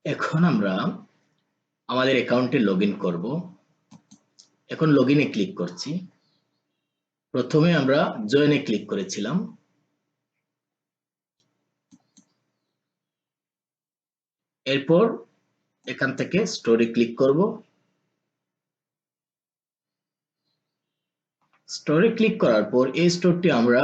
এখন আমরা আমাদের অ্যাকাউন্টে লগইন করব। এখন লগইনে ক্লিক করছি। প্রথমে আমরা জয়েনে ক্লিক করেছিলাম। এরপর এখান থেকে স্টোরে ক্লিক করব। স্টোরে ক্লিক করার পর এই স্টোরটি আমরা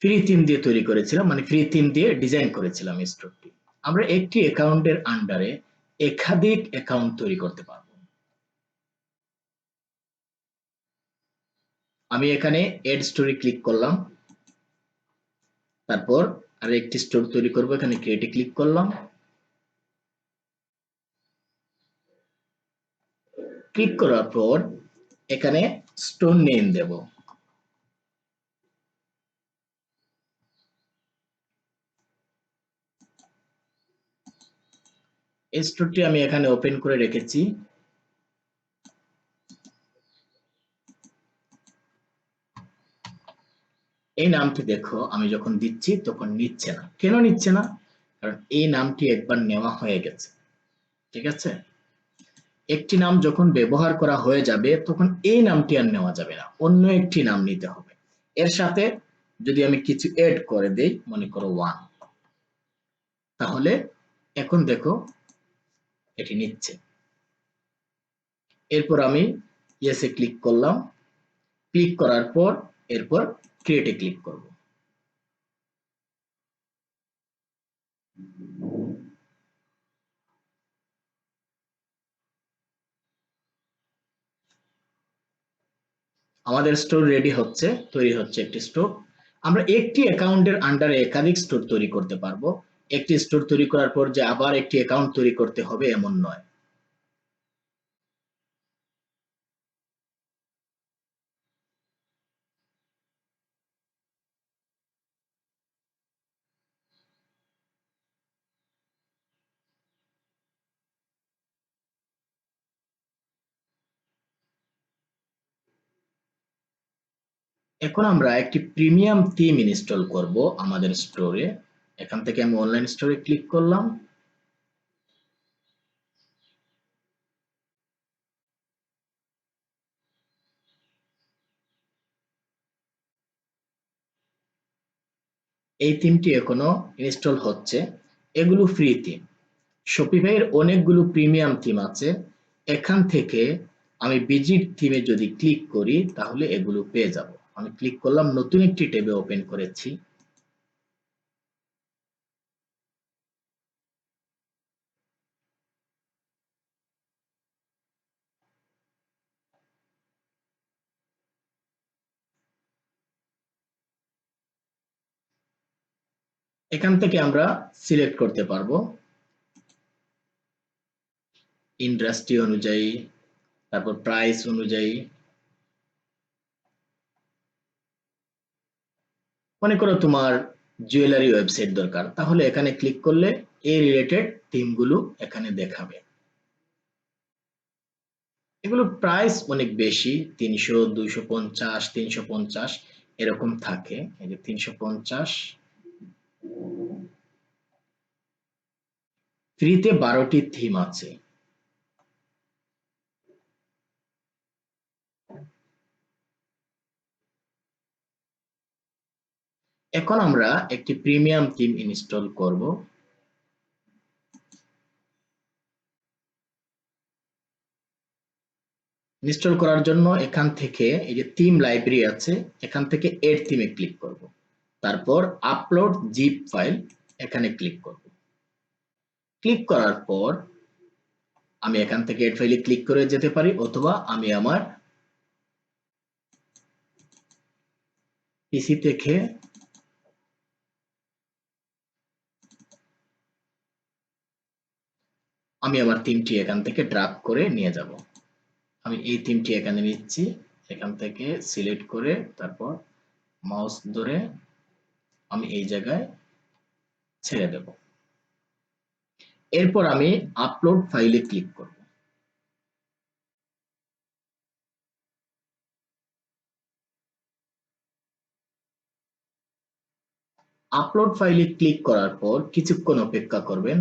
ফ্রি থিম দিয়ে তৈরি করেছিলাম, মানে ফ্রি থিম দিয়ে ডিজাইন করেছিলাম এই স্টোরটি। আমরা একটি অ্যাকাউন্টের আন্ডারে একাধিক অ্যাকাউন্ট তৈরি করতে পারবো। আমি এখানে এড স্টোরে ক্লিক করলাম। তারপর আর একটি স্টোর তৈরি করব, এখানে ক্রিয়েটে ক্লিক করলাম। ক্লিক করার পর এখানে স্টোর নেম দেব। এই স্টোরটি আমি এখানে ওপেন করে রেখেছি। এই নামটি দেখো আমি যখন দিচ্ছি তখন নিচ্ছে না। কেন নিচ্ছে না? কারণ এই নামটি একবার নেওয়া হয়ে গেছে। ঠিক আছে, একটি নাম যখন ব্যবহার করা হয়ে যাবে তখন এই নামটি আর নেওয়া যাবে না, অন্য একটি নাম নিতে হবে। এর সাথে যদি আমি কিছু এড করে দেই, মনে করো 1, তাহলে এখন দেখো এটি নিচ্ছে। এরপর আমি ইয়েসে ক্লিক করলাম। ক্লিক করার পর এরপর ক্রিয়েটে ক্লিক করব। আমাদের স্টোর রেডি হচ্ছে, তৈরি হচ্ছে একটি স্টোর। আমরা একটি অ্যাকাউন্টের আন্ডারে একাধিক স্টোর তৈরি করতে পারবো। একটি স্টোর তৈরি করার পর যে আবার একটি অ্যাকাউন্ট তৈরি করতে হবে এমন নয়। এখন আমরা একটি প্রিমিয়াম থিম ইনস্টল করব আমাদের স্টোরে। এখান থেকে আমি অনলাইন স্টোরে ক্লিক করলাম। এই থিমটি এখনো ইনস্টল হচ্ছে। এগুলো ফ্রি থিম। শপিফাইয়ের অনেকগুলো প্রিমিয়াম থিম আছে। এখান থেকে আমি বিজিট থিমে যদি ক্লিক করি তাহলে এগুলো পেয়ে যাব। আমি ক্লিক করলাম, নতুন একটি ট্যাবে ওপেন করেছি। এখান থেকে আমরা সিলেক্ট করতে পারবো ইন্ডাস্ট্রি অনুযায়ী, তারপর প্রাইস অনুযায়ী। মনে করো তোমার জুয়েলারি ওয়েবসাইট দরকার, তাহলে এখানে ক্লিক করলে এই রিলেটেড থিমগুলো এখানে দেখাবে। এগুলো প্রাইস অনেক বেশি, 300, 250, 350 এরকম থাকে। এই যে 350, ফ্রিতে 12টি থিম আছে। এখন আমরা একটি প্রিমিয়াম থিম ইনস্টল করব। ইনস্টল করার জন্য এখান থেকে এই যে থিম লাইব্রেরি আছে, এখান থেকে এড থিমে ক্লিক করব। তারপর আপলোড জিপ ফাইল, এখানে ক্লিক করব। ক্লিক করার পর আমি এখান থেকে এড ফাইলে ক্লিক করে যেতে পারি, অথবা আমি আমার পিসি থেকে আমি আমার থিমটি এখান থেকে ড্রাগ করে নিয়ে যাব। আমি এই থিমটি এখানে নিচ্ছি, এখান থেকে সিলেক্ট করে তারপর মাউস ধরে আমি এই জায়গায় ছেড়ে দেব। এরপর আমি আপলোড ফাইলে ক্লিক করব। আপলোড ফাইলে ক্লিক করার পর কিছুক্ষণ অপেক্ষা করবেন।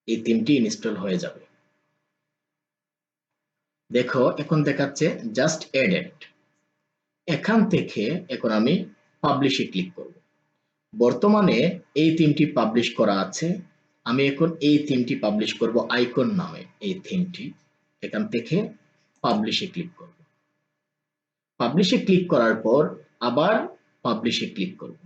এই থিমটি ইনস্টল হয়ে যাবে। দেখো এখন দেখাচ্ছে জাস্ট এডেড। এখান থেকে এখন আমি পাবলিশে ক্লিক করব। বর্তমানে এই থিমটি পাবলিশ করা আছে, আমি এখন এই থিমটি পাবলিশ করব আইকন নামে। এই থিমটি এখান থেকে পাবলিশে ক্লিক করব। পাবলিশে ক্লিক করার পর আবার পাবলিশে ক্লিক করব।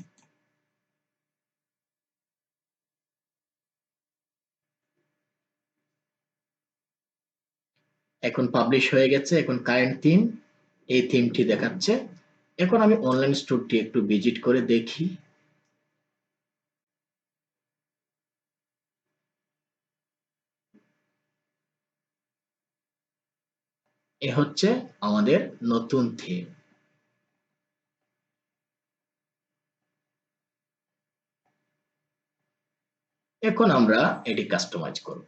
এখন পাবলিশ হয়ে গেছে। এখন কারেন্ট থিম এই থিমটি দেখাচ্ছে। এখন আমি অনলাইন স্টোরটি একটু ভিজিট করে দেখি। এ হচ্ছে আমাদের নতুন থিম। এখন আমরা এটি কাস্টমাইজ করব।